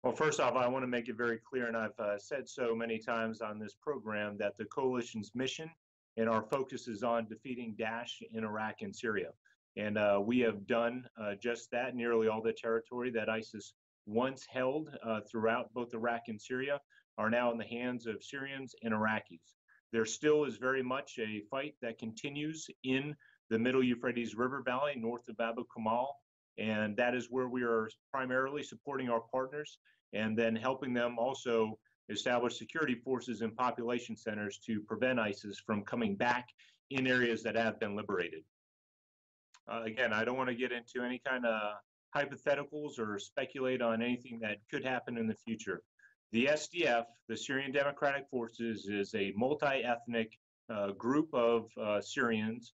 Well, first off, I want to make it very clear, and I've said so many times on this program, that the coalition's mission and our focus is on defeating Daesh in Iraq and Syria. And we have done just that. Nearly all the territory that ISIS once held throughout both Iraq and Syria are now in the hands of Syrians and Iraqis. There still is very much a fight that continues in the Middle Euphrates River Valley, north of Abu Kamal, and that is where we are primarily supporting our partners and then helping them also establish security forces and population centers to prevent ISIS from coming back in areas that have been liberated. Again, I don't want to get into any kind of hypotheticals or speculate on anything that could happen in the future. The SDF, the Syrian Democratic Forces, is a multi-ethnic group of Syrians,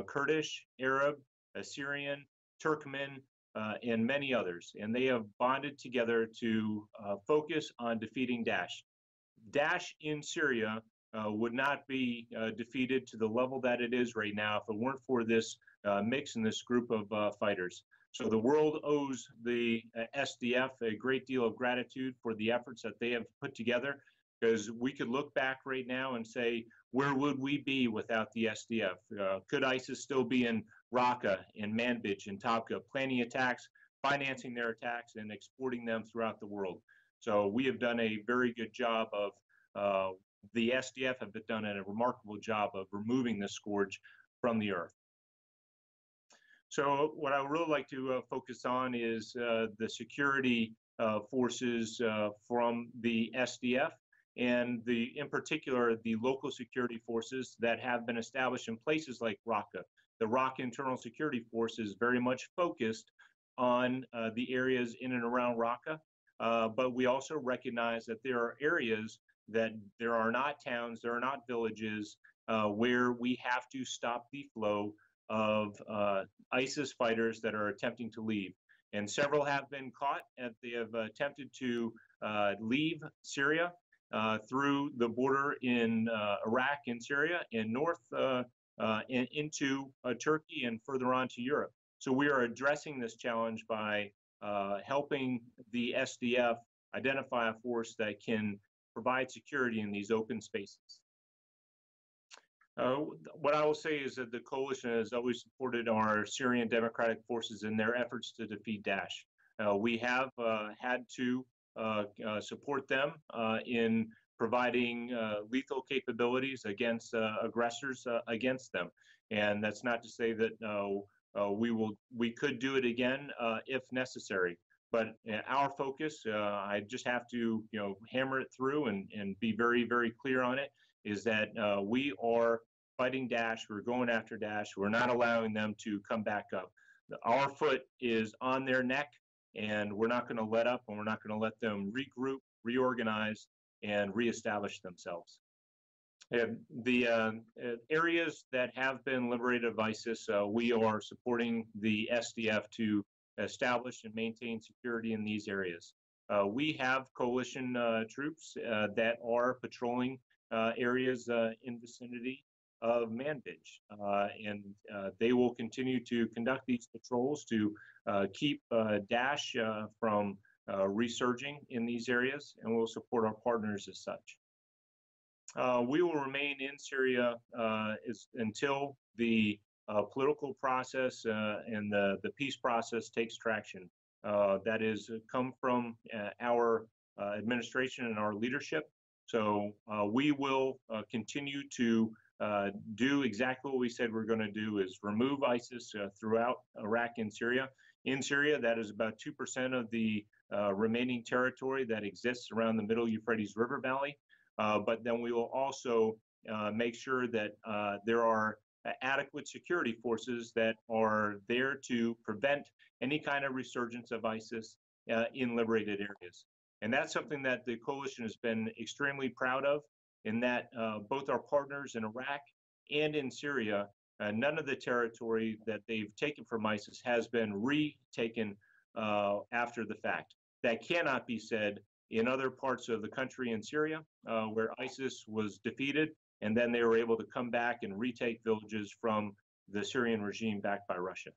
Kurdish, Arab, Assyrian, Turkmen, and many others. And they have bonded together to focus on defeating Daesh. Daesh in Syria would not be defeated to the level that it is right now if it weren't for this mix and this group of fighters. So the world owes the SDF a great deal of gratitude for the efforts that they have put together, because we could look back right now and say, where would we be without the SDF? Could ISIS still be in Raqqa, in Manbij, in Tabqa, planning attacks, financing their attacks, and exporting them throughout the world? So we have done a very good job of, the SDF have done a remarkable job of removing the scourge from the earth. So what I would really like to focus on is the security forces from the SDF and in particular, the local security forces that have been established in places like Raqqa. The Raqqa Internal Security Force is very much focused on the areas in and around Raqqa, but we also recognize that there are areas that there are not towns, there are not villages, where we have to stop the flow of ISIS fighters that are attempting to leave. And several have been caught, and they have attempted to leave Syria through the border in Iraq and Syria and north and into Turkey and further on to Europe. So we are addressing this challenge by helping the SDF identify a force that can provide security in these open spaces. What I will say is that the coalition has always supported our Syrian Democratic Forces in their efforts to defeat Daesh. We have had to support them in providing lethal capabilities against aggressors against them. And that's not to say that we could do it again if necessary. But our focus, I just have to hammer it through and be very, very clear on it, is that we are fighting Daesh. We're going after Daesh. We're not allowing them to come back up. Our foot is on their neck, and we're not going to let up, and we're not going to let them regroup, reorganize, and reestablish themselves. And the areas that have been liberated of ISIS, we are supporting the SDF to establish and maintain security in these areas. We have coalition troops that are patrolling areas in vicinity of Manbij, and they will continue to conduct these patrols to keep Daesh from resurging in these areas, and we'll support our partners as such. We will remain in Syria until the political process and the peace process takes traction. That is come from our administration and our leadership. So we will continue to do exactly what we said we're going to do, is remove ISIS throughout Iraq and Syria. In Syria, that is about 2% of the remaining territory that exists around the Middle Euphrates River Valley. But then we will also make sure that there are adequate security forces that are there to prevent any kind of resurgence of ISIS in liberated areas. And that's something that the coalition has been extremely proud of, in that both our partners in Iraq and in Syria, none of the territory that they've taken from ISIS has been retaken after the fact. That cannot be said in other parts of the country in Syria, where ISIS was defeated, and then they were able to come back and retake villages from the Syrian regime backed by Russia.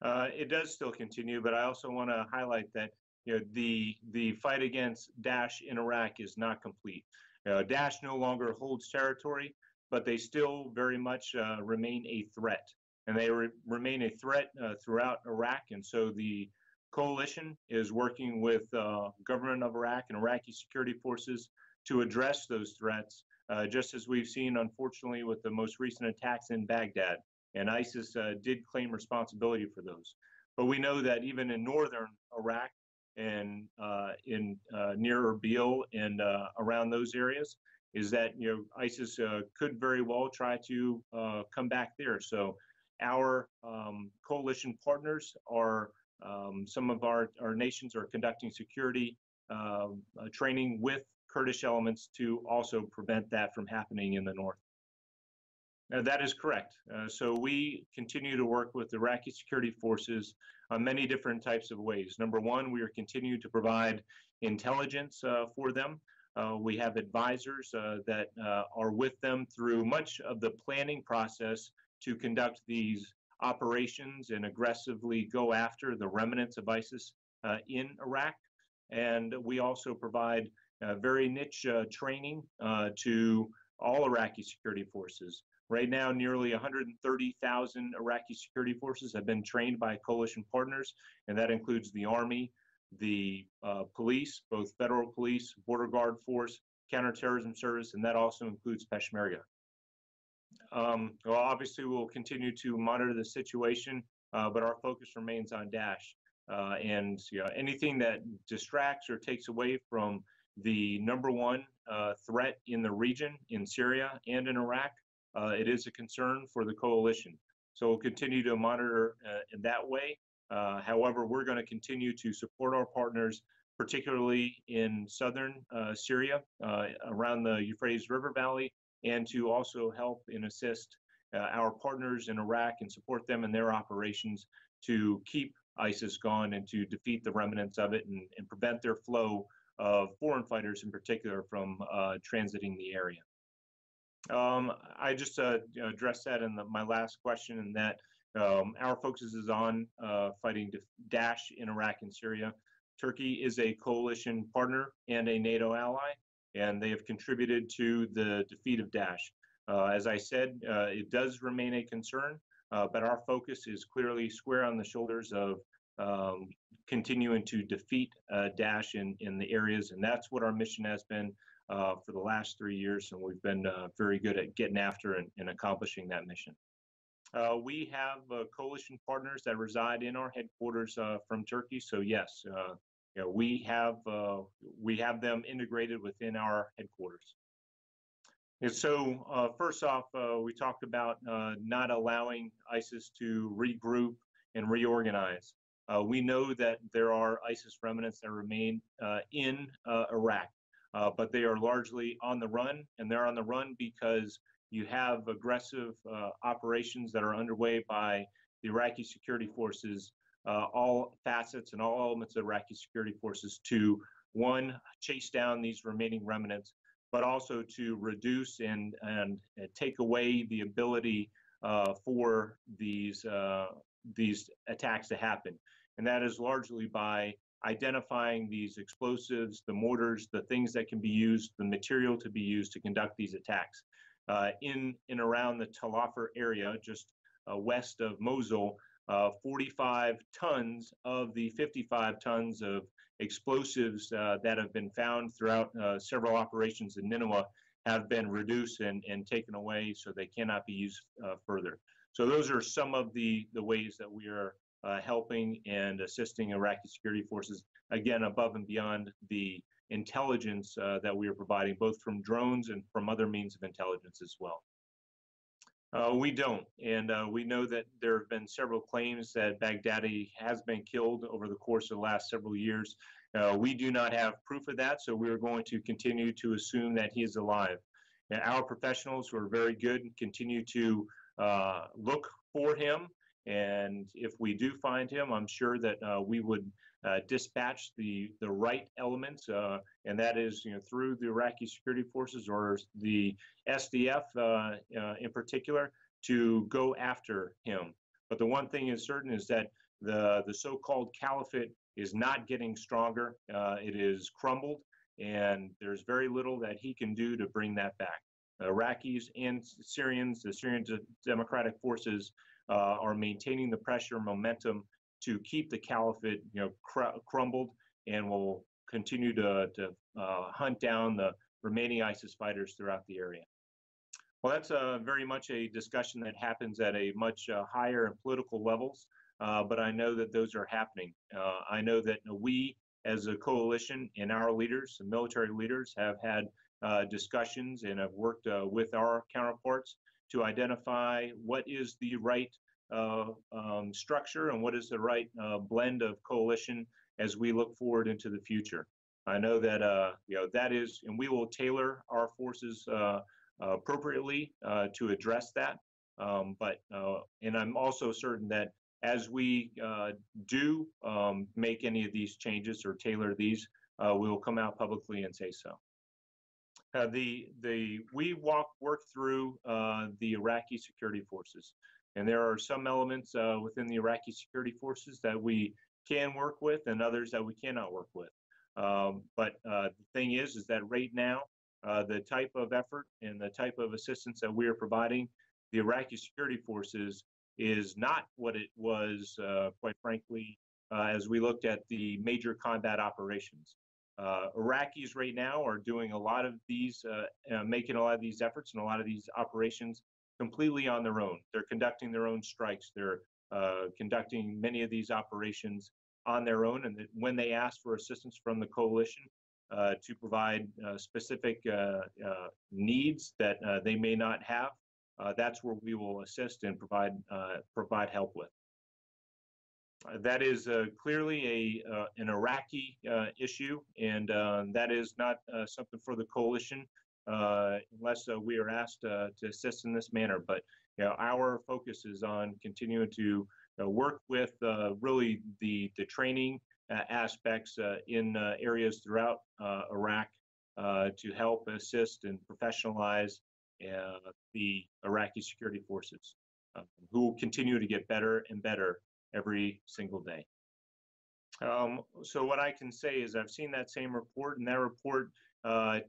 It does still continue, but I also want to highlight that the fight against Daesh in Iraq is not complete. Daesh no longer holds territory, but they still very much remain a threat, and they remain a threat throughout Iraq. And so the coalition is working with government of Iraq and Iraqi security forces to address those threats, just as we've seen, unfortunately, with the most recent attacks in Baghdad. And ISIS did claim responsibility for those. But we know that even in northern Iraq and near Erbil and around those areas, is that ISIS could very well try to come back there. So our coalition partners are some of our nations are conducting security training with Kurdish elements to also prevent that from happening in the north. That is correct. So we continue to work with Iraqi security forces on many different types of ways. Number one, we are continuing to provide intelligence for them. We have advisors that are with them through much of the planning process to conduct these operations and aggressively go after the remnants of ISIS in Iraq. And we also provide very niche training to all Iraqi security forces. Right now, nearly 130,000 Iraqi security forces have been trained by coalition partners, and that includes the Army, the police, both federal police, border guard force, counterterrorism service, and that also includes Peshmerga. Well, obviously, we'll continue to monitor the situation, but our focus remains on Daesh. And anything that distracts or takes away from the number one threat in the region, in Syria and in Iraq, it is a concern for the coalition. So we'll continue to monitor in that way. However, we're going to continue to support our partners, particularly in southern Syria, around the Euphrates River Valley, and to also help and assist our partners in Iraq and support them in their operations to keep ISIS gone and to defeat the remnants of it and prevent their flow of foreign fighters in particular from transiting the area. I just addressed that in my last question, and that our focus is on fighting Daesh in Iraq and Syria. Turkey is a coalition partner and a NATO ally, and they have contributed to the defeat of Daesh. As I said, it does remain a concern, but our focus is clearly square on the shoulders of continuing to defeat Daesh in the areas, and that's what our mission has been for the last 3 years, and we've been very good at getting after and accomplishing that mission. We have coalition partners that reside in our headquarters from Turkey, so yes, we have them integrated within our headquarters. And so first off, we talked about not allowing ISIS to regroup and reorganize. We know that there are ISIS remnants that remain in Iraq. But they are largely on the run, and they're on the run because you have aggressive operations that are underway by the Iraqi security forces, all facets and all elements of Iraqi security forces to, one, chase down these remaining remnants, but also to reduce and take away the ability for these attacks to happen. And that is largely by identifying these explosives, the mortars, the things that can be used, the material to be used to conduct these attacks. In and around the Tel Afar area, just west of Mosul, 45 tons of the 55 tons of explosives that have been found throughout several operations in Nineveh have been reduced and taken away, so they cannot be used further. So those are some of the ways that we are helping and assisting Iraqi security forces, again, above and beyond the intelligence that we are providing, both from drones and from other means of intelligence as well. We don't, and we know that there have been several claims that Baghdadi has been killed over the course of the last several years. We do not have proof of that, so we are going to continue to assume that he is alive. And our professionals who are very good continue to look for him. And if we do find him, I'm sure that we would dispatch the right elements, and that is through the Iraqi security forces or the SDF in particular, to go after him. But the one thing is certain is that the so-called caliphate is not getting stronger. It is crumbled, and there's very little that he can do to bring that back. Iraqis and Syrians, the Syrian Democratic Forces, are maintaining the pressure and momentum to keep the caliphate, crumbled, and will continue to hunt down the remaining ISIS fighters throughout the area. Well, that's very much a discussion that happens at a much higher and political levels, but I know that those are happening. I know that we, as a coalition, and our leaders, the military leaders, have had discussions and have worked with our counterparts to identify what is the right structure and what is the right blend of coalition as we look forward into the future. I know that that is, and we will tailor our forces appropriately to address that. And I'm also certain that as we do make any of these changes or tailor these, we will come out publicly and say so. We work through the Iraqi security forces, and there are some elements within the Iraqi security forces that we can work with, and others that we cannot work with. But the thing is that right now, the type of effort and the type of assistance that we are providing the Iraqi security forces is not what it was, quite frankly, as we looked at the major combat operations. Iraqis right now are doing a lot of these, making a lot of these efforts and a lot of these operations completely on their own. They're conducting their own strikes. They're conducting many of these operations on their own, and when they ask for assistance from the coalition to provide specific needs that they may not have, that's where we will assist and provide help with. That is clearly an Iraqi issue, and that is not something for the coalition unless we are asked to assist in this manner. But our focus is on continuing to work with really the training aspects in areas throughout Iraq to help assist and professionalize the Iraqi security forces, who will continue to get better and better every single day. So what I can say is I've seen that same report, and that report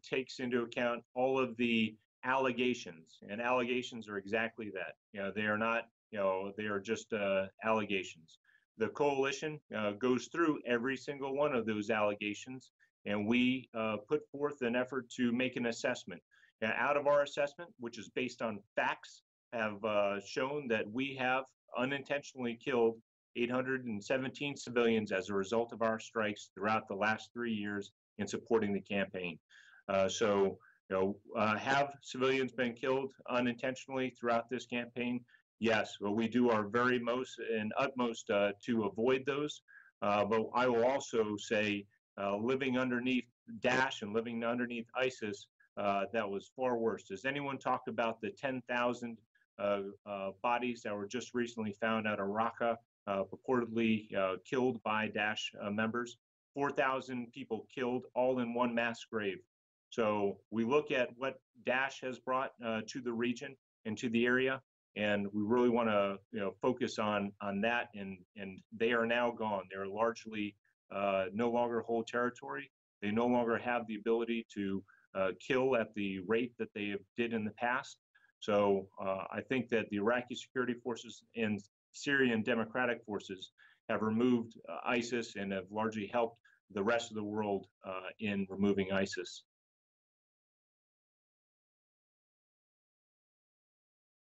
takes into account all of the allegations, and allegations are exactly that. They are not, they are just allegations. The coalition goes through every single one of those allegations, and we put forth an effort to make an assessment. Out of our assessment, which is based on facts, have shown that we have unintentionally killed 817 civilians as a result of our strikes throughout the last 3 years in supporting the campaign. Have civilians been killed unintentionally throughout this campaign? Yes, well, we do our very most and utmost to avoid those. But I will also say, living underneath Daesh and living underneath ISIS, that was far worse. Does anyone talk about the 10,000 bodies that were just recently found out of Raqqa, purportedly killed by Daesh members? 4,000 people killed all in one mass grave. So we look at what Daesh has brought to the region and to the area, and we really want to focus on that. And they are now gone. They're largely no longer hold territory. They no longer have the ability to kill at the rate that they did in the past. So I think that the Iraqi security forces and Syrian democratic forces have removed ISIS and have largely helped the rest of the world in removing ISIS.